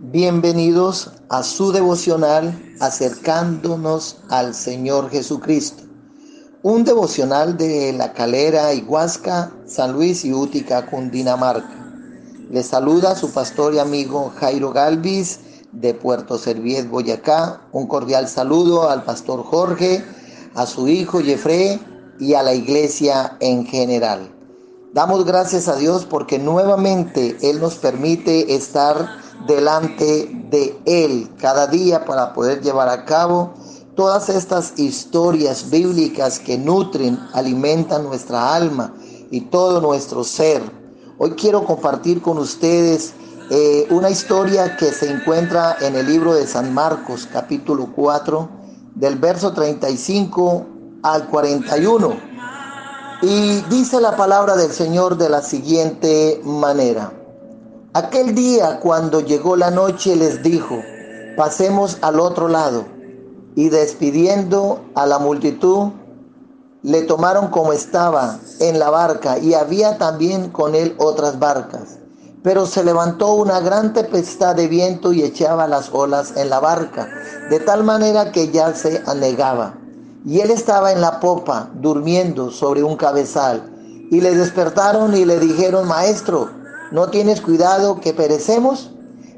Bienvenidos a su devocional acercándonos al Señor Jesucristo. Un devocional de La Calera y Huasca, San Luis y Útica, Cundinamarca. Les saluda su pastor y amigo Jairo Galvis de Puerto Serviet, Boyacá. Un cordial saludo al pastor Jorge, a su hijo Jeffrey y a la iglesia en general. Damos gracias a Dios porque nuevamente Él nos permite estar delante de Él cada día para poder llevar a cabo todas estas historias bíblicas que nutren, alimentan nuestra alma y todo nuestro ser. Hoy quiero compartir con ustedes una historia que se encuentra en el libro de San Marcos, capítulo 4, del verso 35 al 41. Y dice la palabra del Señor de la siguiente manera. Aquel día, cuando llegó la noche, les dijo: pasemos al otro lado. Y despidiendo a la multitud, le tomaron como estaba en la barca, y había también con él otras barcas. Pero se levantó una gran tempestad de viento y echaba las olas en la barca, de tal manera que ya se anegaba. Y él estaba en la popa, durmiendo sobre un cabezal. Y le despertaron y le dijeron: Maestro, ¿no tienes cuidado que perecemos?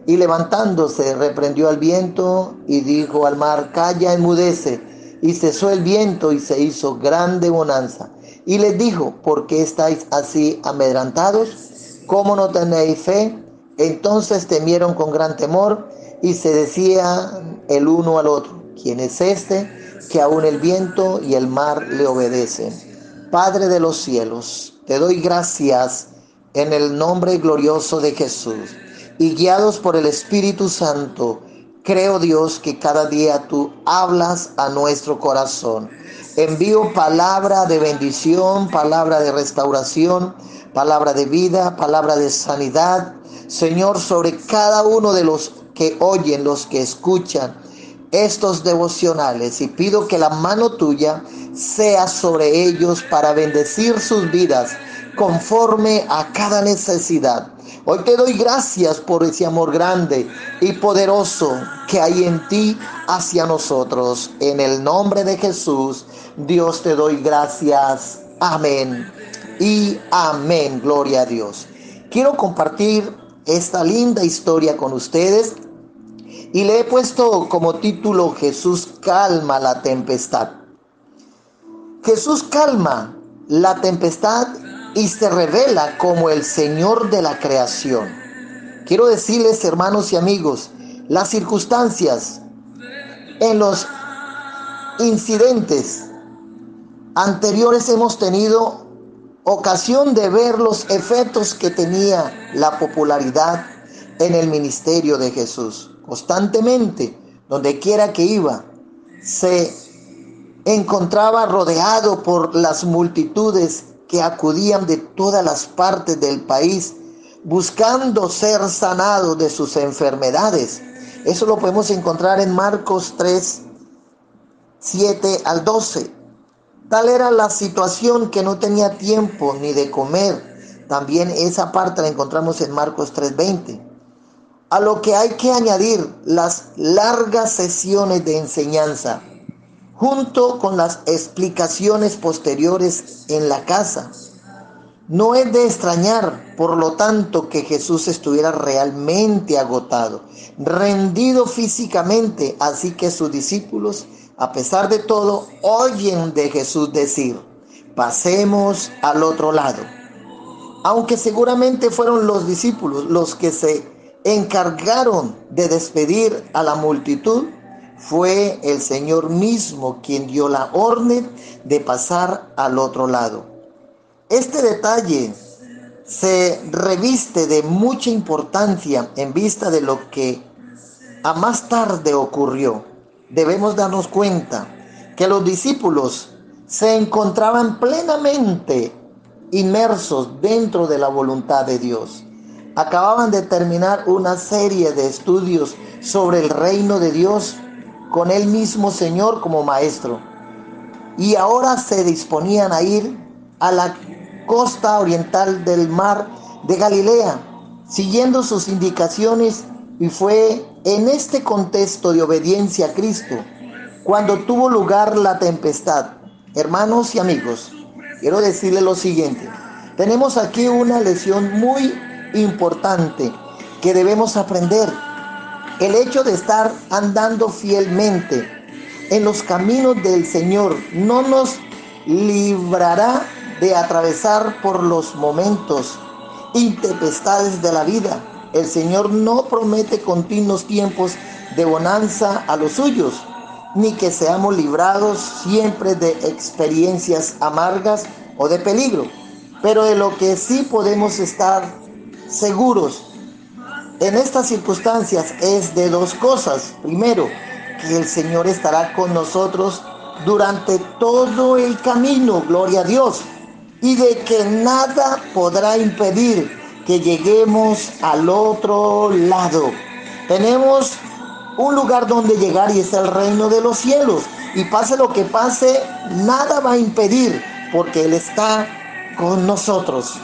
Y levantándose, reprendió al viento y dijo al mar: Calla, enmudece. Y cesó el viento y se hizo grande bonanza. Y les dijo: ¿por qué estáis así amedrentados? ¿Cómo no tenéis fe? Entonces temieron con gran temor y se decían el uno al otro: ¿quién es este que aún el viento y el mar le obedecen? Padre de los cielos, te doy gracias en el nombre glorioso de Jesús. Y guiados por el Espíritu Santo, creo, Dios, que cada día tú hablas a nuestro corazón. Envío palabra de bendición, palabra de restauración, palabra de vida, palabra de sanidad, Señor, sobre cada uno de los que oyen, los que escuchan estos devocionales, y pido que la mano tuya sea sobre ellos para bendecir sus vidas conforme a cada necesidad. Hoy te doy gracias por ese amor grande y poderoso que hay en ti hacia nosotros. En el nombre de Jesús, Dios, te doy gracias. Amén y amén. Gloria a Dios. Quiero compartir esta linda historia con ustedes y le he puesto como título: Jesús calma la tempestad. Jesús calma la tempestad y se revela como el Señor de la creación. Quiero decirles, hermanos y amigos, las circunstancias en los incidentes anteriores hemos tenido ocasión de ver los efectos que tenía la popularidad en el ministerio de Jesús. Constantemente, donde quiera que iba, se encontraba rodeado por las multitudes que acudían de todas las partes del país buscando ser sanados de sus enfermedades. Eso lo podemos encontrar en Marcos 3, 7 al 12. Tal era la situación que no tenía tiempo ni de comer. También esa parte la encontramos en Marcos 3:20. A lo que hay que añadir las largas sesiones de enseñanza, junto con las explicaciones posteriores en la casa. No es de extrañar, por lo tanto, que Jesús estuviera realmente agotado, rendido físicamente, así que sus discípulos, a pesar de todo, oyen de Jesús decir: pasemos al otro lado. Aunque seguramente fueron los discípulos los que se encargaron de despedir a la multitud, fue el Señor mismo quien dio la orden de pasar al otro lado. Este detalle se reviste de mucha importancia en vista de lo que a más tarde ocurrió. Debemos darnos cuenta que los discípulos se encontraban plenamente inmersos dentro de la voluntad de Dios. Acababan de terminar una serie de estudios sobre el reino de Dios con el mismo Señor como maestro, y ahora se disponían a ir a la costa oriental del mar de Galilea, siguiendo sus indicaciones Y fue en este contexto de obediencia a Cristo cuando tuvo lugar la tempestad. Hermanos y amigos, quiero decirles lo siguiente. Tenemos aquí una lección muy importante que debemos aprender. El hecho de estar andando fielmente en los caminos del Señor no nos librará de atravesar por los momentos y tempestades de la vida. El Señor no promete continuos tiempos de bonanza a los suyos, ni que seamos librados siempre de experiencias amargas o de peligro. Pero de lo que sí podemos estar seguros en estas circunstancias es de dos cosas. Primero, que el Señor estará con nosotros durante todo el camino, gloria a Dios, y de que nada podrá impedir que lleguemos al otro lado. Tenemos un lugar donde llegar y es el reino de los cielos. Y pase lo que pase, nada va a impedir porque Él está con nosotros.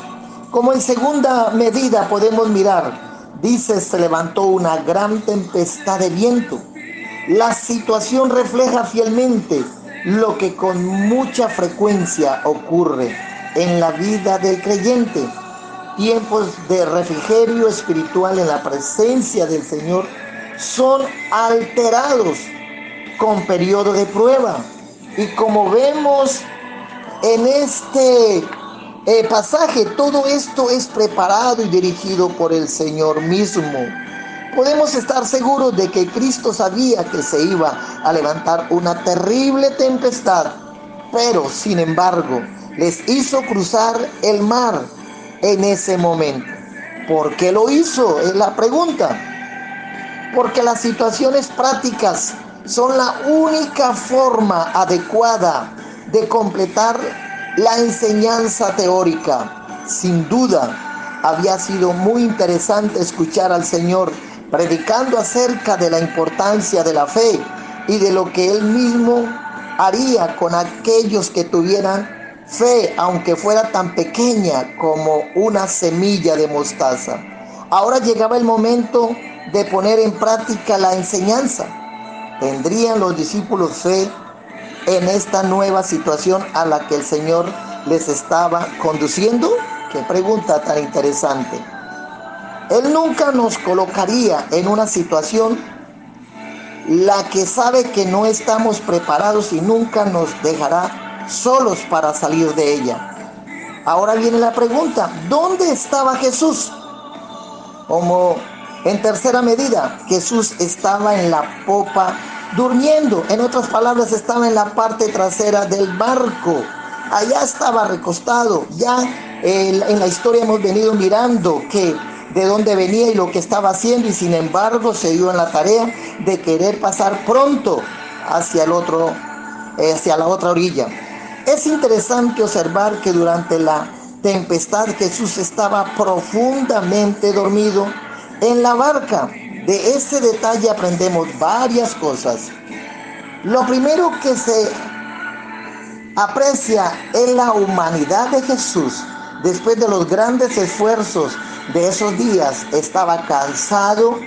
Como en segunda medida podemos mirar, dice, se levantó una gran tempestad de viento. La situación refleja fielmente lo que con mucha frecuencia ocurre en la vida del creyente. Tiempos de refrigerio espiritual en la presencia del Señor son alterados con periodo de prueba. Y como vemos en este pasaje, todo esto es preparado y dirigido por el Señor mismo. Podemos estar seguros de que Cristo sabía que se iba a levantar una terrible tempestad, pero sin embargo les hizo cruzar el mar en ese momento. ¿Por qué lo hizo? Es la pregunta. Porque las situaciones prácticas son la única forma adecuada de completar la enseñanza teórica. Sin duda, había sido muy interesante escuchar al Señor predicando acerca de la importancia de la fe y de lo que Él mismo haría con aquellos que tuvieran fe, aunque fuera tan pequeña como una semilla de mostaza. Ahora llegaba el momento de poner en práctica la enseñanza. ¿Tendrían los discípulos fe en esta nueva situación a la que el Señor les estaba conduciendo? Qué pregunta tan interesante. Él nunca nos colocaría en una situación la que sabe que no estamos preparados y nunca nos dejará solos para salir de ella. Ahora viene la pregunta, ¿dónde estaba Jesús? Como en tercera medida, Jesús estaba en la popa durmiendo. En otras palabras, estaba en la parte trasera del barco. Allá estaba recostado. Ya en la historia hemos venido mirando que de dónde venía y lo que estaba haciendo, y sin embargo se dio en la tarea de querer pasar pronto hacia la otra orilla. Es interesante observar que durante la tempestad Jesús estaba profundamente dormido en la barca. De ese detalle aprendemos varias cosas. Lo primero que se aprecia es la humanidad de Jesús. Después de los grandes esfuerzos de esos días, estaba cansado,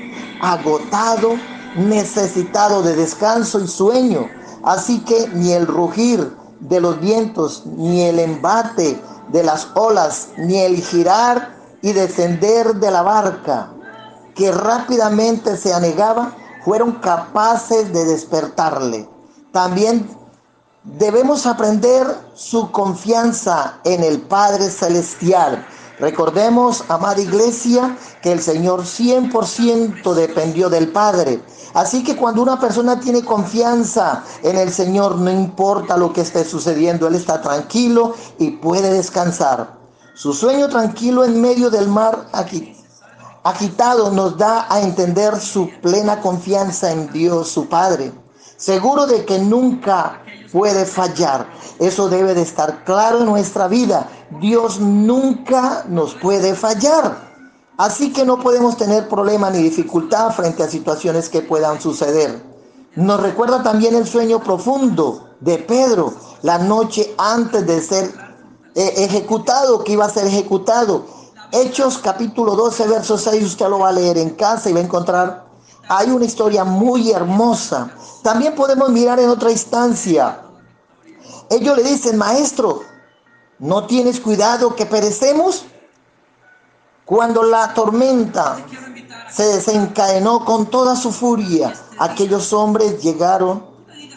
agotado, necesitado de descanso y sueño. Así que ni el rugir de los vientos, ni el embate de las olas, ni el girar y descender de la barca, que rápidamente se anegaba, fueron capaces de despertarle. También debemos aprender su confianza en el Padre Celestial. Recordemos, amada iglesia, que el Señor 100% dependió del Padre. Así que cuando una persona tiene confianza en el Señor, no importa lo que esté sucediendo, Él está tranquilo y puede descansar. Su sueño tranquilo en medio del mar agitado nos da a entender su plena confianza en Dios, su Padre. Seguro de que nunca puede fallar. Eso debe de estar claro en nuestra vida. Dios nunca nos puede fallar. Así que no podemos tener problema ni dificultad frente a situaciones que puedan suceder. Nos recuerda también el sueño profundo de Pedro la noche antes de ser ejecutado, que iba a ser ejecutado. Hechos capítulo 12, verso 6, usted lo va a leer en casa y va a encontrar, hay una historia muy hermosa. También podemos mirar en otra instancia. Ellos le dicen, maestro, ¿no tienes cuidado que perecemos? Cuando la tormenta se desencadenó con toda su furia, aquellos hombres llegaron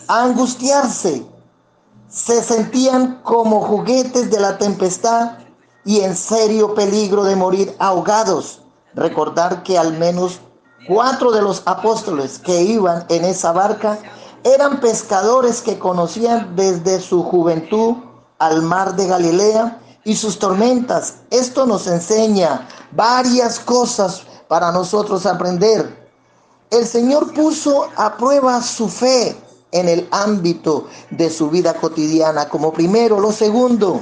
a angustiarse. Se sentían como juguetes de la tempestad y en serio peligro de morir ahogados. Recordar que al menos 4 de los apóstoles que iban en esa barca eran pescadores que conocían desde su juventud al mar de Galilea y sus tormentas. Esto nos enseña varias cosas para nosotros aprender. El Señor puso a prueba su fe en el ámbito de su vida cotidiana como primero. Lo segundo,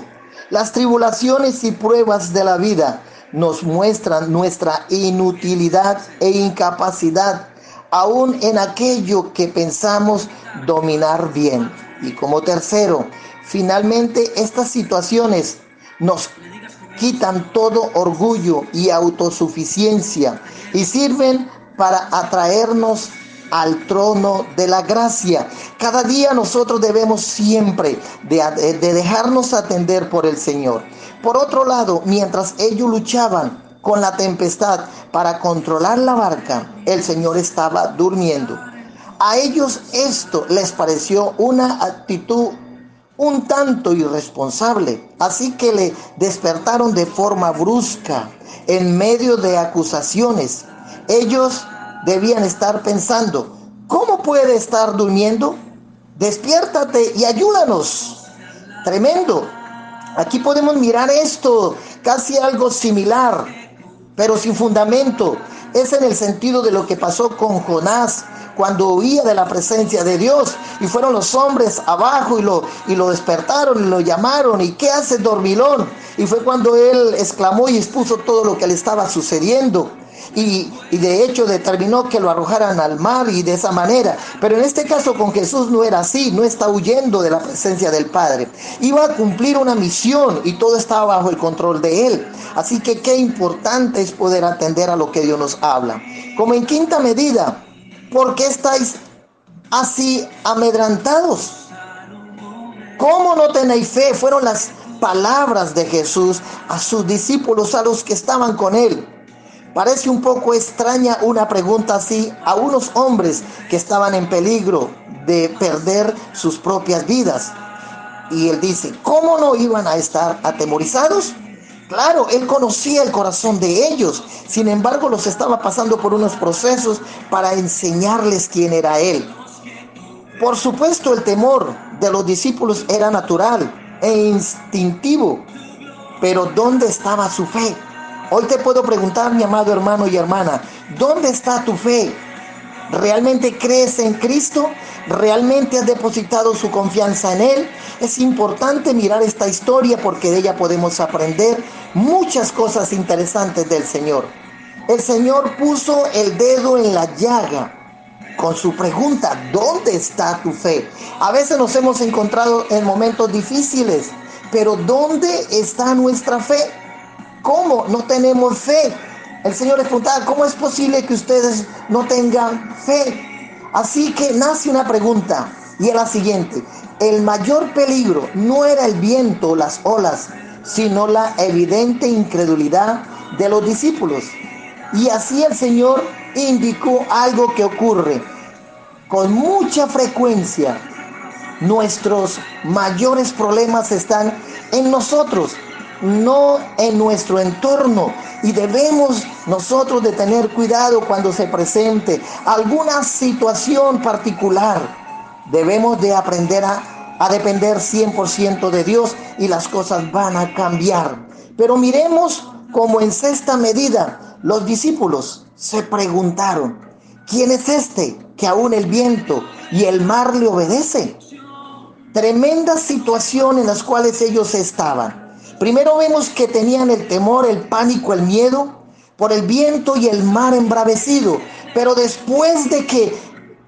las tribulaciones y pruebas de la vida nos muestran nuestra inutilidad e incapacidad aún en aquello que pensamos dominar bien. Y como tercero, finalmente estas situaciones nos quitan todo orgullo y autosuficiencia y sirven para atraernos al trono de la gracia. Cada día nosotros debemos siempre de dejarnos atender por el Señor. Por otro lado, mientras ellos luchaban con la tempestad para controlar la barca, el Señor estaba durmiendo. A ellos esto les pareció una actitud un tanto irresponsable, así que le despertaron de forma brusca en medio de acusaciones. Ellos debían estar pensando, ¿cómo puede estar durmiendo? Despiértate y ayúdanos. Tremendo. Aquí podemos mirar esto, casi algo similar, pero sin fundamento. Es en el sentido de lo que pasó con Jonás cuando huía de la presencia de Dios y fueron los hombres abajo y lo despertaron y lo llamaron. ¿Y qué hace, dormilón? Y fue cuando él exclamó y expuso todo lo que le estaba sucediendo. Y de hecho determinó que lo arrojaran al mar y de esa manera. Pero en este caso con Jesús no era así, no está huyendo de la presencia del Padre. Iba a cumplir una misión y todo estaba bajo el control de Él. Así que qué importante es poder atender a lo que Dios nos habla. Como en quinta medida, ¿por qué estáis así amedrantados? ¿Cómo no tenéis fe? Fueron las palabras de Jesús a sus discípulos, a los que estaban con Él. Parece un poco extraña una pregunta así a unos hombres que estaban en peligro de perder sus propias vidas. Y Él dice, ¿cómo no iban a estar atemorizados? Claro, Él conocía el corazón de ellos. Sin embargo, los estaba pasando por unos procesos para enseñarles quién era Él. Por supuesto, el temor de los discípulos era natural e instintivo. Pero ¿dónde estaba su fe? Hoy te puedo preguntar, mi amado hermano y hermana, ¿dónde está tu fe? ¿Realmente crees en Cristo? ¿Realmente has depositado su confianza en Él? Es importante mirar esta historia porque de ella podemos aprender muchas cosas interesantes del Señor. El Señor puso el dedo en la llaga con su pregunta, ¿dónde está tu fe? A veces nos hemos encontrado en momentos difíciles, pero ¿dónde está nuestra fe? ¿Cómo no tenemos fe? El Señor les preguntaba, ¿cómo es posible que ustedes no tengan fe? Así que nace una pregunta y es la siguiente. El mayor peligro no era el viento o las olas, sino la evidente incredulidad de los discípulos. Y así el Señor indicó algo que ocurre con mucha frecuencia. Nuestros mayores problemas están en nosotros, no en nuestro entorno, y debemos nosotros de tener cuidado cuando se presente alguna situación particular. Debemos de aprender a depender 100% de Dios y las cosas van a cambiar. Pero miremos como en sexta medida los discípulos se preguntaron, ¿quién es este que aún el viento y el mar le obedece? Tremenda situación en las cuales ellos estaban. Primero vemos que tenían el temor, el pánico, el miedo por el viento y el mar embravecido. Pero después de que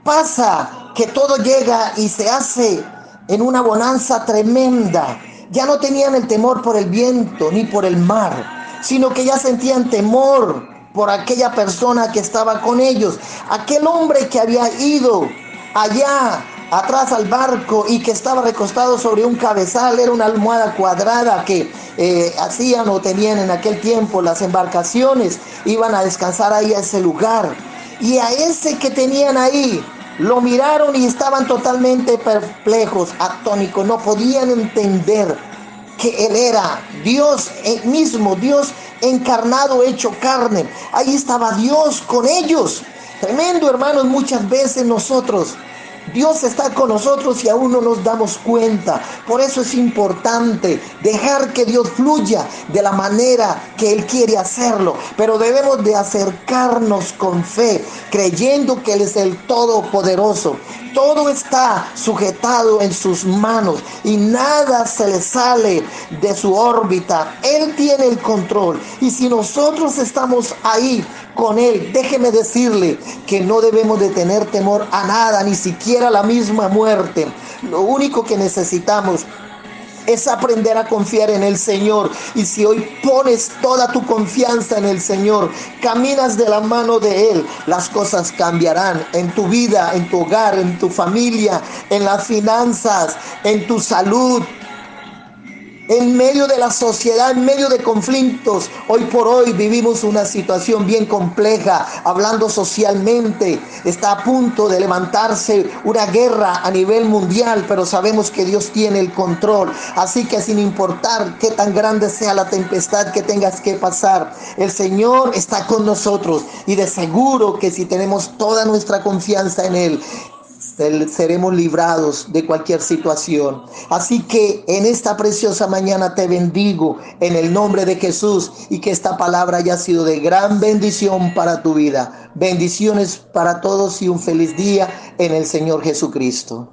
pasa, que todo llega y se hace en una bonanza tremenda, ya no tenían el temor por el viento ni por el mar, sino que ya sentían temor por aquella persona que estaba con ellos. Aquel hombre que había ido allá atrás al barco y que estaba recostado sobre un cabezal, era una almohada cuadrada que hacían o tenían en aquel tiempo las embarcaciones, iban a descansar ahí a ese lugar. Y a ese que tenían ahí, lo miraron y estaban totalmente perplejos, atónicos, no podían entender que Él era Dios mismo, Dios encarnado, hecho carne. Ahí estaba Dios con ellos. Tremendo, hermanos, muchas veces nosotros, Dios está con nosotros y aún no nos damos cuenta. Por eso es importante dejar que Dios fluya de la manera que Él quiere hacerlo. Pero debemos de acercarnos con fe, creyendo que Él es el Todopoderoso. Todo está sujetado en sus manos y nada se le sale de su órbita. Él tiene el control. Y si nosotros estamos ahí con Él, déjeme decirle que no debemos de tener temor a nada, ni siquiera a la misma muerte. Lo único que necesitamos es aprender a confiar en el Señor. Y si hoy pones toda tu confianza en el Señor, caminas de la mano de Él, las cosas cambiarán en tu vida, en tu hogar, en tu familia, en las finanzas, en tu salud. En medio de la sociedad, en medio de conflictos, hoy por hoy vivimos una situación bien compleja, hablando socialmente. Está a punto de levantarse una guerra a nivel mundial, pero sabemos que Dios tiene el control. Así que sin importar qué tan grande sea la tempestad que tengas que pasar, el Señor está con nosotros. Y de seguro que si tenemos toda nuestra confianza en Él, seremos librados de cualquier situación. Así que en esta preciosa mañana te bendigo en el nombre de Jesús y que esta palabra haya sido de gran bendición para tu vida. Bendiciones para todos y un feliz día en el Señor Jesucristo.